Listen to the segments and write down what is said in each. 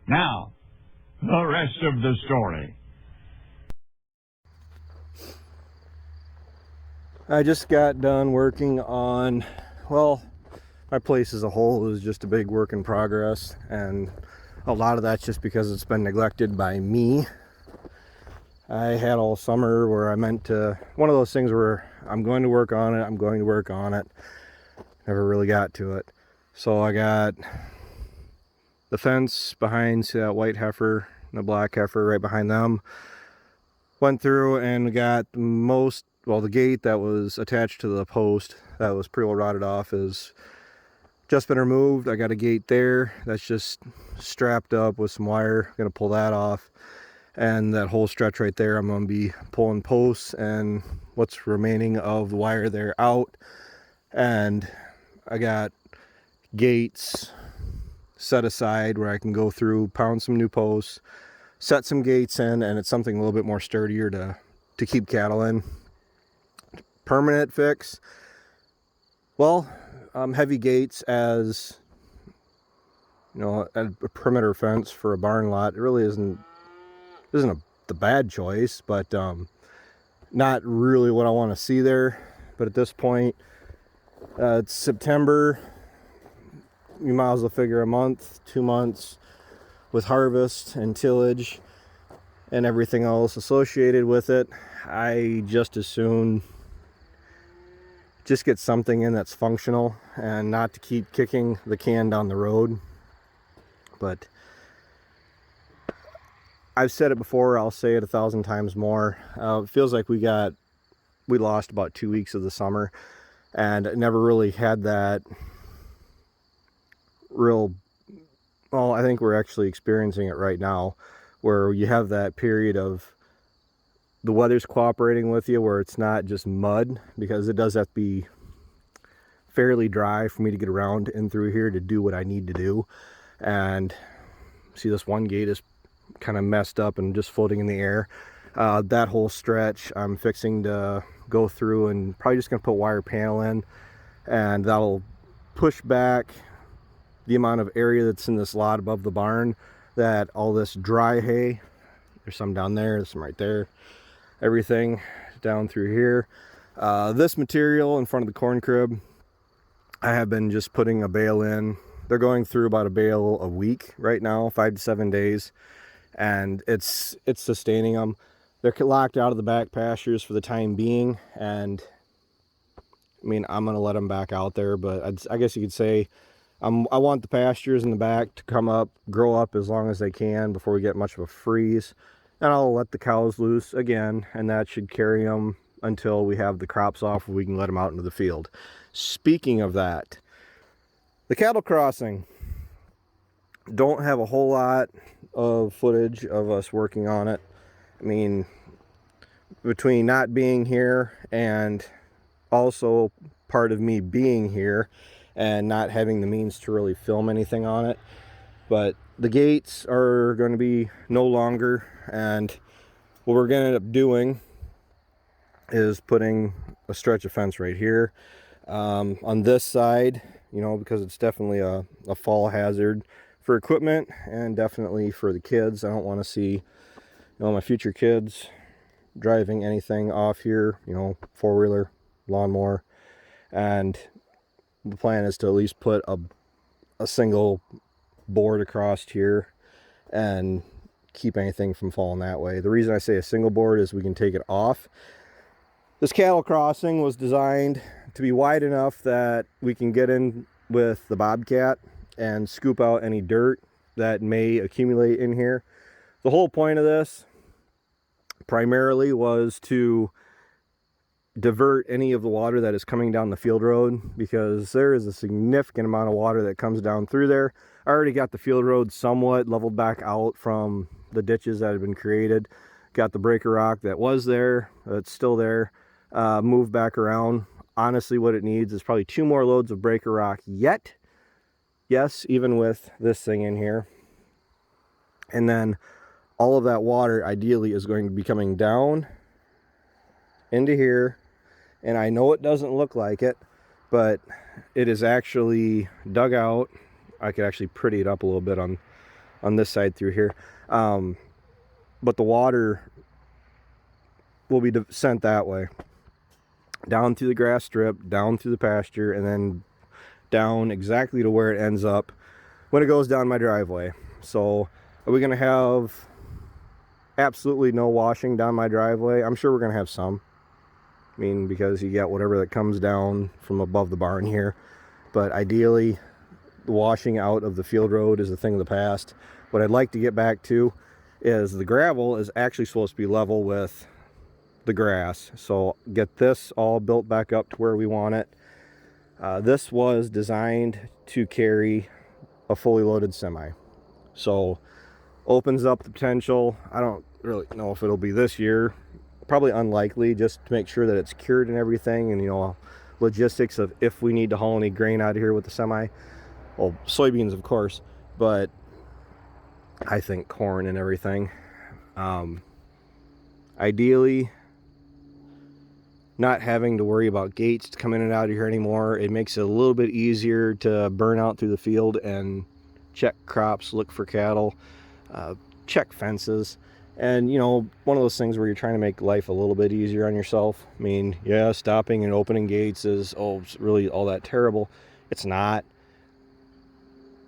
Now, the rest of the story. I just got done working on, well, my place as a whole is just a big work in progress, and a lot of that's just because it's been neglected by me. I had all summer where I meant to, one of those things where I'm going to work on it, never really got to it. So I got the fence behind, see that white heifer and the black heifer right behind them. Went through and got the gate that was attached to the post that was pretty well rotted off is just been removed. I got a gate there that's just strapped up with some wire. Gonna pull that off, and that whole stretch right there I'm gonna be pulling posts and what's remaining of the wire there out. And I got gates set aside where I can go through, pound some new posts, set some gates in, and it's something a little bit more sturdier to keep cattle in. Permanent fix, well, heavy gates, as you know, a perimeter fence for a barn lot, it really isn't the bad choice, but not really what I want to see there. But at this point, it's September. You might as well figure a month, 2 months with harvest and tillage and everything else associated with it. I just as soon just get something in that's functional and not to keep kicking the can down the road. But I've said it before, I'll say it 1,000 times more. It feels like we lost about 2 weeks of the summer and never really had that real, well, I think we're actually experiencing it right now, where you have that period of the weather's cooperating with you, where it's not just mud, because it does have to be fairly dry for me to get around in through here to do what I need to do. And see, this one gate is kind of messed up and just floating in the air. That whole stretch I'm fixing to go through and probably just gonna put wire panel in, and that'll push back the amount of area that's in this lot above the barn, that all this dry hay, there's some down there, there's some right there, everything down through here. This material in front of the corn crib, I have been just putting a bale in. They're going through about a bale a week right now, 5 to 7 days, and it's sustaining them. They're locked out of the back pastures for the time being, and I mean, I'm gonna let them back out there, but I guess you could say I want the pastures in the back to come up, grow up as long as they can before we get much of a freeze. And I'll let the cows loose again, and that should carry them until we have the crops off, where we can let them out into the field. Speaking of that, the cattle crossing, don't have a whole lot of footage of us working on it. I mean, between not being here and also part of me being here and not having the means to really film anything on it. But the gates are going to be no longer, and what we're going to end up doing is putting a stretch of fence right here on this side, you know, because it's definitely a fall hazard for equipment and definitely for the kids. I don't want to see, you know, my future kids driving anything off here, you know, four-wheeler, lawnmower. And the plan is to at least put a single board across here and keep anything from falling that way. The reason I say a single board is we can take it off. This cattle crossing was designed to be wide enough that we can get in with the bobcat and scoop out any dirt that may accumulate in here. The whole point of this primarily was to divert any of the water that is coming down the field road, because there is a significant amount of water that comes down through there. I already got the field road somewhat leveled back out from the ditches that had been created. Got the breaker rock that was there, it's still there, moved back around. Honestly, what it needs is probably 2 more loads of breaker rock yet. Yes, even with this thing in here. And then all of that water ideally is going to be coming down into here. And I know it doesn't look like it, but it is actually dug out. I could actually pretty it up a little bit on on this side through here. But the water will be sent that way, down through the grass strip, down through the pasture, and then down exactly to where it ends up when it goes down my driveway. So are we going to have absolutely no washing down my driveway? I'm sure we're going to have some. I mean, because you get whatever that comes down from above the barn here. But ideally, the washing out of the field road is a thing of the past. What I'd like to get back to is the gravel is actually supposed to be level with the grass. So get this all built back up to where we want it. This was designed to carry a fully loaded semi. So opens up the potential. I don't really know if it'll be this year. Probably unlikely, just to make sure that it's cured and everything, and you know, logistics of if we need to haul any grain out of here with the semi. Well, soybeans of course, but I think corn and everything. Ideally, not having to worry about gates to come in and out of here anymore. It makes it a little bit easier to burn out through the field and check crops, look for cattle, check fences. And, you know, one of those things where you're trying to make life a little bit easier on yourself. I mean, yeah, stopping and opening gates is, it's really all that terrible. It's not.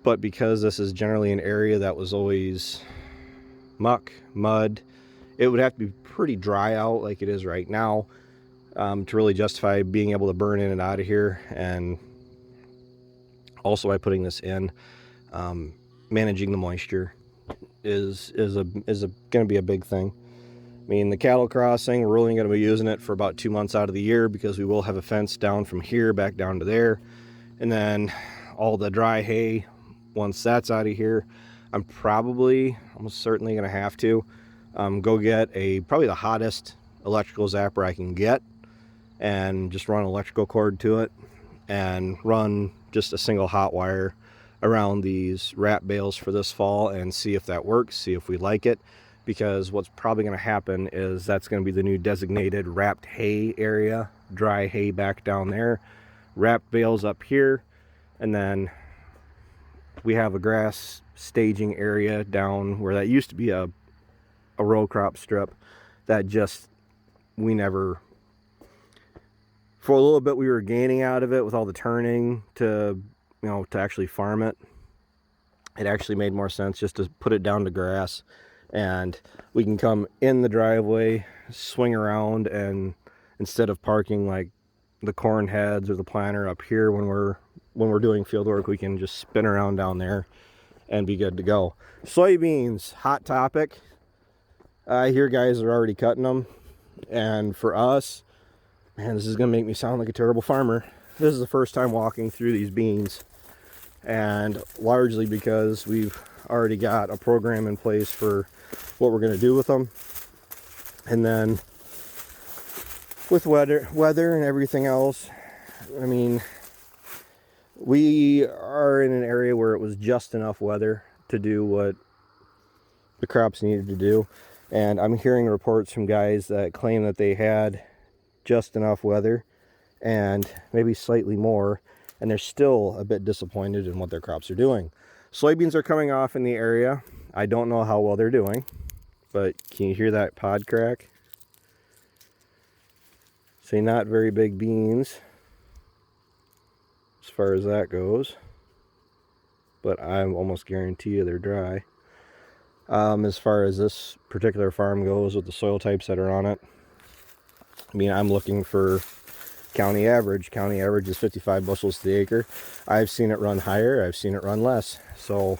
But because this is generally an area that was always muck, mud, it would have to be pretty dry out like it is right now to really justify being able to burn in and out of here. And also by putting this in, managing the moisture is going to be a big thing. I mean, the cattle crossing, we're only going to be using it for about 2 months out of the year because we will have a fence down from here back down to there. And then all the dry hay, once that's out of here, I'm probably almost certainly going to have to go get probably the hottest electrical zapper I can get and just run an electrical cord to it and run just a single hot wire around these wrap bales for this fall and see if that works, see if we like it. Because what's probably going to happen is that's going to be the new designated wrapped hay area, dry hay back down there, wrapped bales up here, and then we have a grass staging area down where that used to be a row crop strip that just we never, for a little bit we were gaining out of it with all the turning to, you know, to actually farm it. It actually made more sense just to put it down to grass, and we can come in the driveway, swing around, and instead of parking like the corn heads or the planter up here when we're doing field work, we can just spin around down there and be good to go. Soybeans, hot topic. I hear guys are already cutting them, and for us, man, this is gonna make me sound like a terrible farmer. This is the first time walking through these beans, and largely because we've already got a program in place for what we're going to do with them. And then with weather and everything else, I mean, we are in an area where it was just enough weather to do what the crops needed to do. And I'm hearing reports from guys that claim that they had just enough weather and maybe slightly more, and they're still a bit disappointed in what their crops are doing. Soybeans are coming off in the area. I don't know how well they're doing, but can you hear that pod crack? See, not very big beans as far as that goes, but I'm almost guarantee you they're dry. As far as this particular farm goes with the soil types that are on it, I mean, I'm looking for county average. County average is 55 bushels to the acre. I've seen it run higher, I've seen it run less. So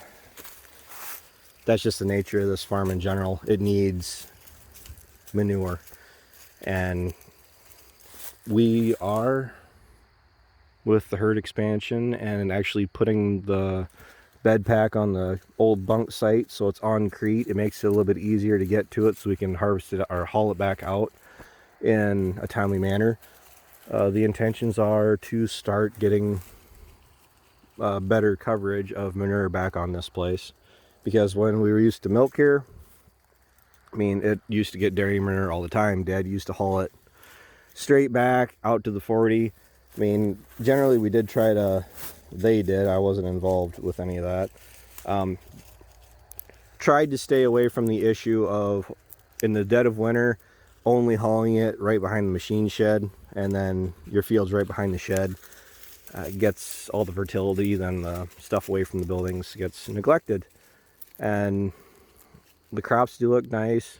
that's just the nature of this farm in general. It needs manure. And we are, with the herd expansion and actually putting the bed pack on the old bunk site so it's on crete, it makes it a little bit easier to get to it so we can harvest it or haul it back out in a timely manner. The intentions are to start getting better coverage of manure back on this place, because when we were used to milk here, I mean, it used to get dairy manure all the time. Dad used to haul it straight back out to the 40. I mean, generally we did try to, they did, I wasn't involved with any of that. tried to stay away from the issue of, in the dead of winter, only hauling it right behind the machine shed, and then your field's right behind the shed. Gets all the fertility, then the stuff away from the buildings gets neglected. And the crops do look nice.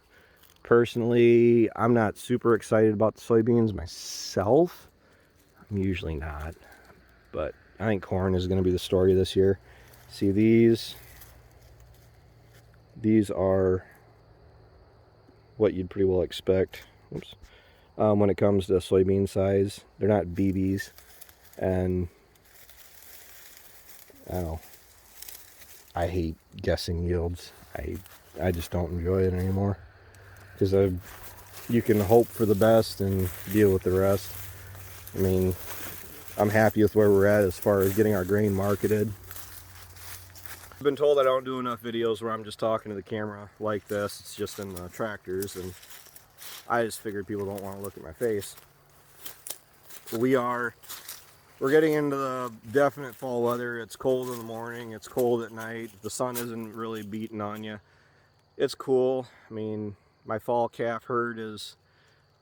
Personally, I'm not super excited about the soybeans myself. I'm usually not. But I think corn is going to be the story this year. See, these are what you'd pretty well expect. Oops. When it comes to soybean size, they're not BBs. And I don't know, I hate guessing yields. I just don't enjoy it anymore, because you can hope for the best and deal with the rest. I mean, I'm happy with where we're at as far as getting our grain marketed. I've been told I don't do enough videos where I'm just talking to the camera like this. It's just in the tractors, and I just figured people don't want to look at my face. We're getting into the definite fall weather. It's cold in the morning, it's cold at night. The sun isn't really beating on you. It's cool. I mean, my fall calf herd is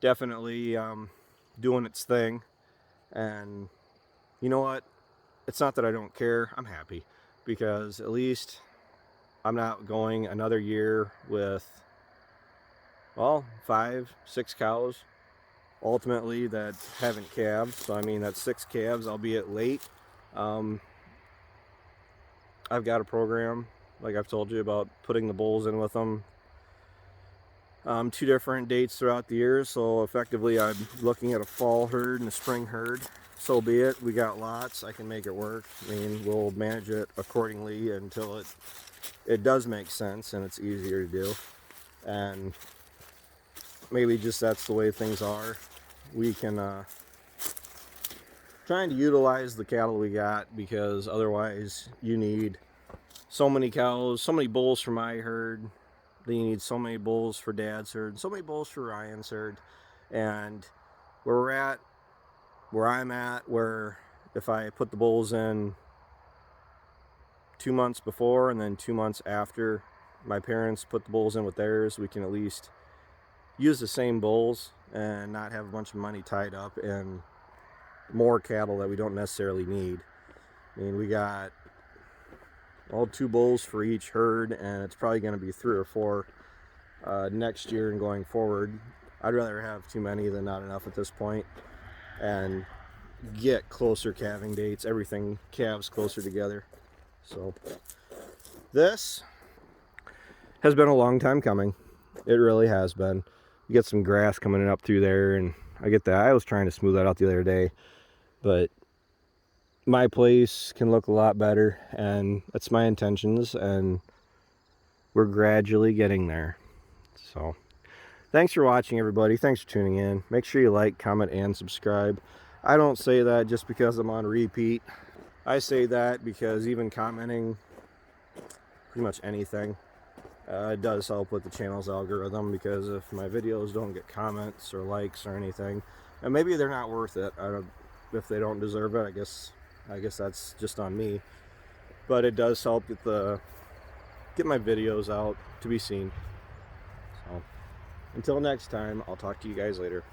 definitely doing its thing. And you know what? It's not that I don't care. I'm happy, because at least I'm not going another year with, well, 5, 6 cows ultimately that haven't calved. So I mean, that's 6 calves, albeit late. I've got a program, like I've told you, about putting the bulls in with them 2 different dates throughout the year. So effectively I'm looking at a fall herd and a spring herd. So be it. We got lots. I can make it work. I mean, we'll manage it accordingly until it does make sense and it's easier to do. And maybe just that's the way things are. We can trying to utilize the cattle we got, because otherwise you need so many cows, so many bulls for my herd, then you need so many bulls for Dad's herd, so many bulls for Ryan's herd. And where I'm at, where if I put the bulls in 2 months before and then 2 months after my parents put the bulls in with theirs, we can at least use the same bulls and not have a bunch of money tied up in more cattle that we don't necessarily need. I mean, we got all 2 bulls for each herd, and it's probably going to be 3 or 4 next year and going forward. I'd rather have too many than not enough at this point, and get closer calving dates. Everything calves closer together. So this has been a long time coming. It really has been. You get some grass coming up through there, and I get that. I was trying to smooth that out the other day, but my place can look a lot better, and that's my intentions, and we're gradually getting there. So thanks for watching, everybody. Thanks for tuning in. Make sure you like, comment, and subscribe. I don't say that just because I'm on repeat. I say that because even commenting pretty much anything, it does help with the channel's algorithm, because if my videos don't get comments or likes or anything, and maybe they're not worth it, if they don't deserve it, I guess that's just on me, but it does help get my videos out to be seen. So until next time, I'll talk to you guys later.